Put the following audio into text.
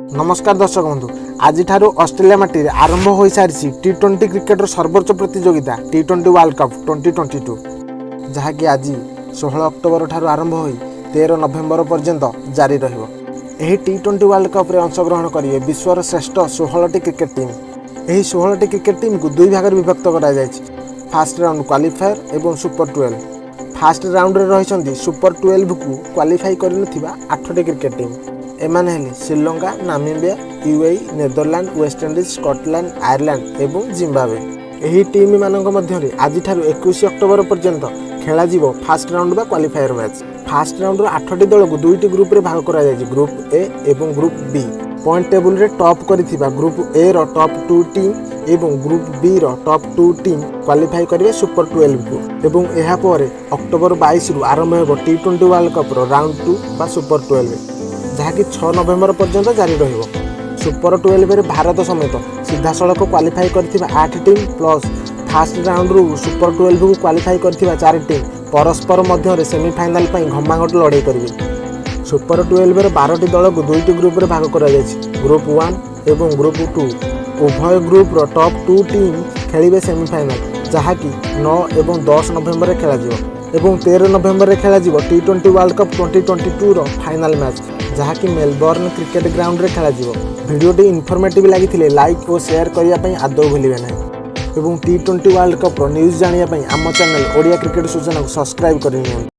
नमस्कार दर्शक बंधु, आज ऑस्ट्रेलिया माटी आरंभ हो सारी टी20 क्रिकेटर सर्वोच्च प्रतियोगिता टी20 वर्ल्ड कप 2022 जहाँकि आज 16 अक्टोबर ठारू आरंभ हो 13 नवेम्बर पर्यंत जारी रहिबो। एही टी20 वर्ल्ड कप रे अंशग्रहण करिवे विश्वर श्रेष्ठ 16 टी क्रिकेट टीम। एही 16 टी क्रिकेट टीम को दुई भाग विभक्त करा जायछि, फास्ट राउंड क्वालिफायर एवं सुपर 12। फास्ट राउंड रे रहिसंती सुपर 12 को क्वालिफाई करनथिबा 8 टी क्रिकेट टीम। एमाने हेले Sri Lanka, Namibia, UAE, Netherland, West Indies, Scotland, Ireland एवं जिम्बाब्वे। एही टीम मानक मध्यरे आज ठारू 21 अक्टोबर पर्यंत खेला जीवो फास्ट राउंड बा क्वालिफायर मैच। फास्ट राउंड रो 8टी दल को दुईटी ग्रुप रे भाग करा जायछि, ग्रुप ए एवं ग्रुप बी। पॉइंट टेबल रे टॉप करिथिबा ग्रुप ए रो टॉप 2 टीम एवं ग्रुप बी रो टॉप 2 टीम क्वालिफाई करिवे सुपर 12 को। एवं एहा परे अक्टोबर 22 रु आरंभ हेबो टी20 वर्ल्ड कप रो राउंड 2 बा सुपर 12 जहाँकि 6 नवेम्बर पर्यंत जारी रहिबो। सुपर 12 रे भारत समेत सीधा सड़क क्वालिफाई करथिबा 8 टीम प्लस फास्ट राउंड रु सुपर 12 को क्वालिफाई करथिबा 4 टीम परस्पर मध्य सेमिफाइनाल पई घमाघट लड़ाई करिवे। सुपर 12 रे 12टी दल को दुईटी ग्रुप रे भाग करा जायछि, ग्रुप 1 एवं ग्रुप 2। उभय ग्रुप रो टॉप 2 टीम खेलिबे सेमिफाइनाल जहाँकि 9 एवं 10 नवेम्बर रे खेला जिवो एवं 13 नवेम्बर रे खेला जिवो टी20 वर्ल्ड कप 2022 रो फाइनल मैच जहाँकि मेलबर्न क्रिकेट ग्राउंड रे खेला जिवो। वीडियोटी इनफॉर्मेटिव लागिथिले लाइक और शेयर करिया पई आदौ भूलिबे नाही एवं टी20 वर्ल्ड कप रो न्यूज़ जानिया पई आम चैनल ओडिया क्रिकेट सूचना को सब्सक्राइब करिनियौ।